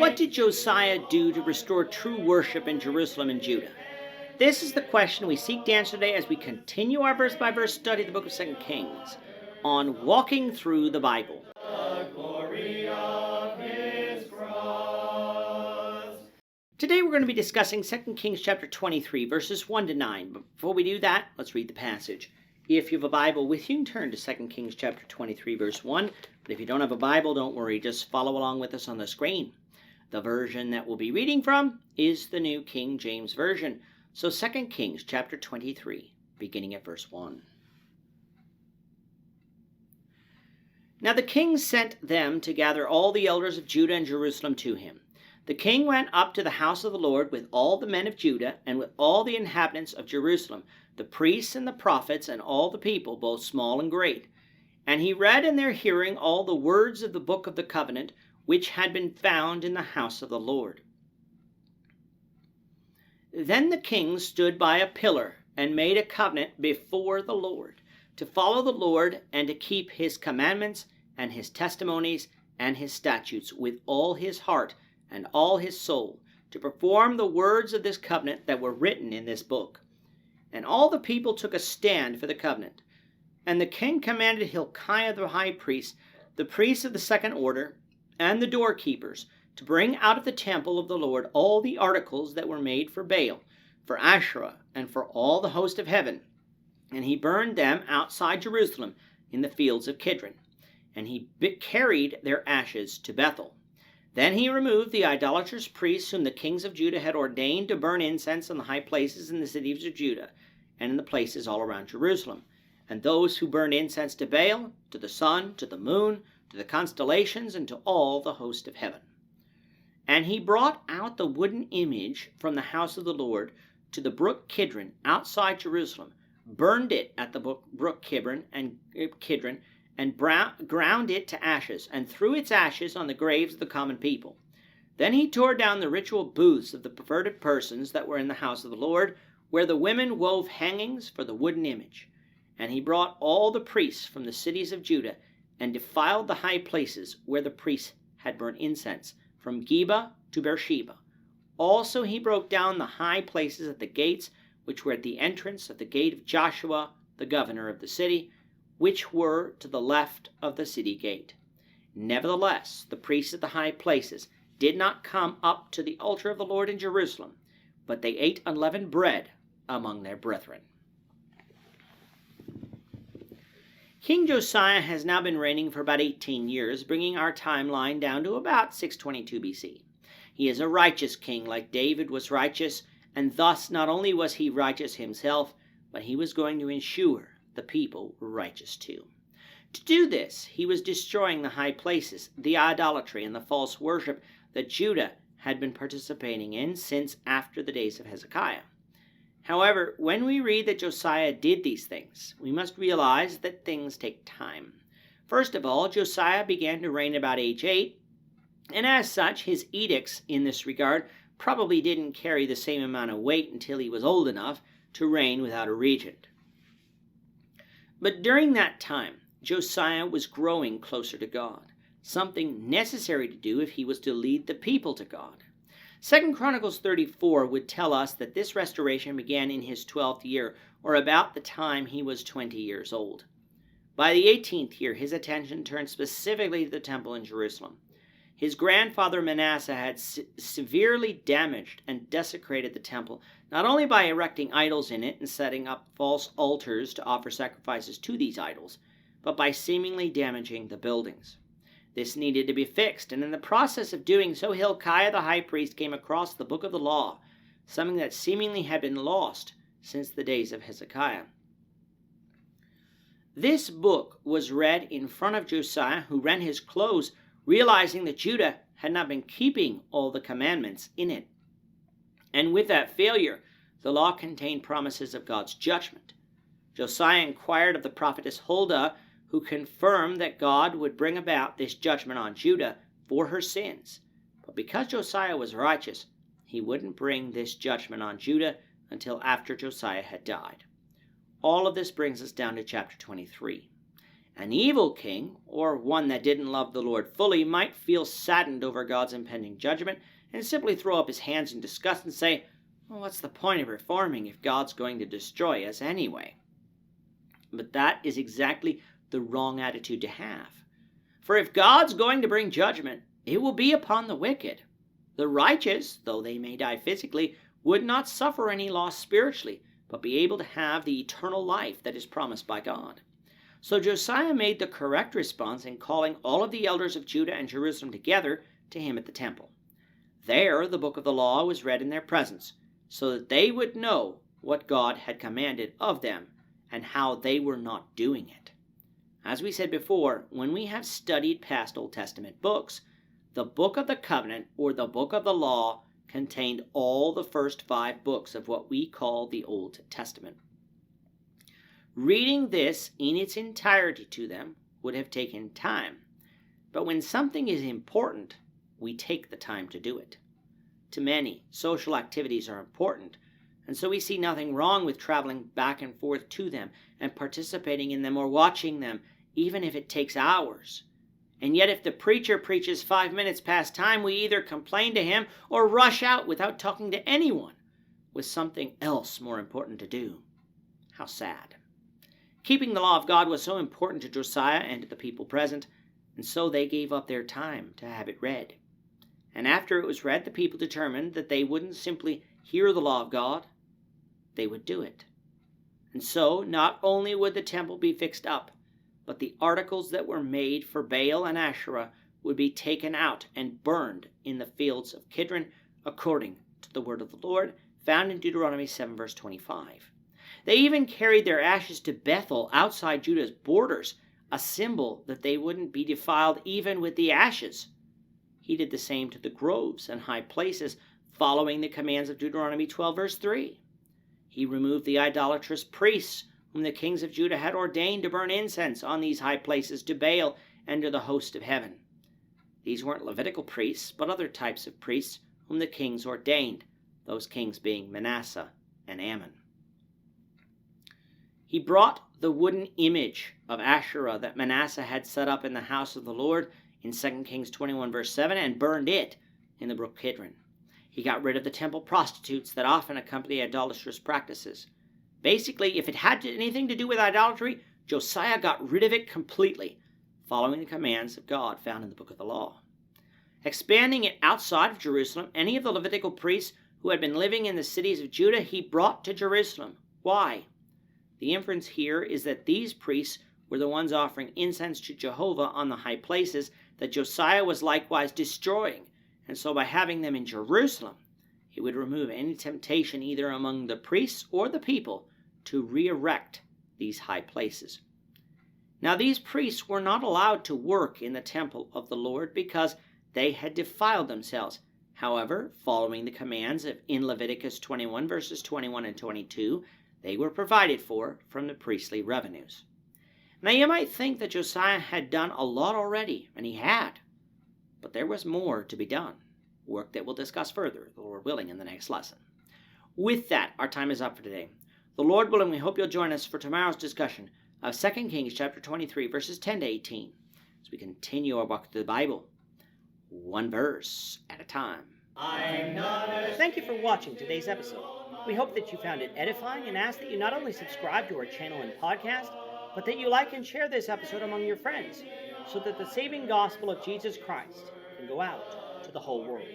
What did Josiah do to restore true worship in Jerusalem and Judah? This is the question we seek to answer today as we continue our verse-by-verse study of the book of 2 Kings on Walking Through the Bible. The glory of his cross. Today we're going to be discussing 2 Kings chapter 23, verses 1 to 9. But before we do that, let's read the passage. If you have a Bible with you, turn to 2 Kings chapter 23, verse 1. But if you don't have a Bible, don't worry, just follow along with us on the screen. The version that we'll be reading from is the New King James Version. So 2 Kings chapter 23, beginning at verse 1. Now the king sent them to gather all the elders of Judah and Jerusalem to him. The king went up to the house of the Lord with all the men of Judah and with all the inhabitants of Jerusalem, the priests and the prophets and all the people, both small and great. And he read in their hearing all the words of the book of the covenant, which had been found in the house of the Lord. Then the king stood by a pillar and made a covenant before the Lord, to follow the Lord and to keep his commandments and his testimonies and his statutes with all his heart and all his soul, to perform the words of this covenant that were written in this book. And all the people took a stand for the covenant. And the king commanded Hilkiah the high priest, the priests of the second order, and the doorkeepers, to bring out of the temple of the Lord all the articles that were made for Baal, for Asherah, and for all the host of heaven. And he burned them outside Jerusalem in the fields of Kidron. And he carried their ashes to Bethel. Then he removed the idolatrous priests whom the kings of Judah had ordained to burn incense in the high places in the cities of Judah, and in the places all around Jerusalem, and those who burned incense to Baal, to the sun, to the moon, to the constellations, and to all the host of heaven. And he brought out the wooden image from the house of the Lord to the brook Kidron outside Jerusalem, burned it at the brook Kidron, and ground it to ashes, and threw its ashes on the graves of the common people. Then he tore down the ritual booths of the perverted persons that were in the house of the Lord, where the women wove hangings for the wooden image. And he brought all the priests from the cities of Judah, and defiled the high places where the priests had burned incense, from Geba to Beersheba. Also he broke down the high places at the gates, which were at the entrance of the gate of Joshua, the governor of the city, which were to the left of the city gate. Nevertheless, the priests at the high places did not come up to the altar of the Lord in Jerusalem, but they ate unleavened bread among their brethren. King Josiah has now been reigning for about 18 years, bringing our timeline down to about 622 BC. He is a righteous king like David was righteous, and thus not only was he righteous himself, but he was going to ensure the people were righteous too. To do this, he was destroying the high places, the idolatry, and the false worship that Judah had been participating in since after the days of Hezekiah. However, when we read that Josiah did these things, we must realize that things take time. First of all, Josiah began to reign about age 8, and as such, his edicts in this regard probably didn't carry the same amount of weight until he was old enough to reign without a regent. But during that time, Josiah was growing closer to God, something necessary to do if he was to lead the people to God. 2 Chronicles 34 would tell us that this restoration began in his 12th year, or about the time he was 20 years old. By the 18th year, his attention turned specifically to the temple in Jerusalem. His grandfather Manasseh had severely damaged and desecrated the temple, not only by erecting idols in it and setting up false altars to offer sacrifices to these idols, but by seemingly damaging the buildings. This needed to be fixed, and in the process of doing so, Hilkiah the high priest came across the book of the law, something that seemingly had been lost since the days of Hezekiah. This book was read in front of Josiah, who rent his clothes, realizing that Judah had not been keeping all the commandments in it. And with that failure, the law contained promises of God's judgment. Josiah inquired of the prophetess Huldah, who confirmed that God would bring about this judgment on Judah for her sins. But because Josiah was righteous, he wouldn't bring this judgment on Judah until after Josiah had died. All of this brings us down to chapter 23. An evil king, or one that didn't love the Lord fully, might feel saddened over God's impending judgment and simply throw up his hands in disgust and say, well, what's the point of reforming if God's going to destroy us anyway? But that is exactly the wrong attitude to have. For if God's going to bring judgment, it will be upon the wicked. The righteous, though they may die physically, would not suffer any loss spiritually, but be able to have the eternal life that is promised by God. So Josiah made the correct response in calling all of the elders of Judah and Jerusalem together to him at the temple. There the book of the law was read in their presence, so that they would know what God had commanded of them and how they were not doing it. As we said before, when we have studied past Old Testament books, the book of the covenant or the book of the law contained all the first 5 books of what we call the Old Testament. Reading this in its entirety to them would have taken time, but when something is important, we take the time to do it. To many, social activities are important, and so we see nothing wrong with traveling back and forth to them and participating in them or watching them, even if it takes hours. And yet if the preacher preaches 5 minutes past time, we either complain to him or rush out without talking to anyone with something else more important to do. How sad. Keeping the law of God was so important to Josiah and to the people present, and so they gave up their time to have it read. And after it was read, the people determined that they wouldn't simply hear the law of God, they would do it. And so not only would the temple be fixed up, but the articles that were made for Baal and Asherah would be taken out and burned in the fields of Kidron, according to the word of the Lord, found in Deuteronomy 7 verse 25. They even carried their ashes to Bethel outside Judah's borders, a symbol that they wouldn't be defiled even with the ashes. He did the same to the groves and high places, following the commands of Deuteronomy 12 verse 3. He removed the idolatrous priests whom the kings of Judah had ordained to burn incense on these high places to Baal and to the host of heaven. These weren't Levitical priests, but other types of priests whom the kings ordained, those kings being Manasseh and Ammon. He brought the wooden image of Asherah that Manasseh had set up in the house of the Lord in 2 Kings 21 verse 7 and burned it in the brook Kidron. He got rid of the temple prostitutes that often accompany idolatrous practices. Basically, if it had anything to do with idolatry, Josiah got rid of it completely, following the commands of God found in the book of the law. Expanding it outside of Jerusalem, any of the Levitical priests who had been living in the cities of Judah, he brought to Jerusalem. Why? The inference here is that these priests were the ones offering incense to Jehovah on the high places that Josiah was likewise destroying, and so by having them in Jerusalem, it would remove any temptation either among the priests or the people to re-erect these high places. Now these priests were not allowed to work in the temple of the Lord because they had defiled themselves. However, following the commands in Leviticus 21 verses 21 and 22, they were provided for from the priestly revenues. Now you might think that Josiah had done a lot already, and he had. But there was more to be done, work that we'll discuss further, the Lord willing, in the next lesson. With that, our time is up for today. The Lord willing, we hope you'll join us for tomorrow's discussion of 2 Kings chapter 23, verses 10 to 18, as we continue our walk through the Bible, one verse at a time. Thank you for watching today's episode. We hope that you found it edifying and ask that you not only subscribe to our channel and podcast, but that you like and share this episode among your friends so that the saving gospel of Jesus Christ can go out to the whole world.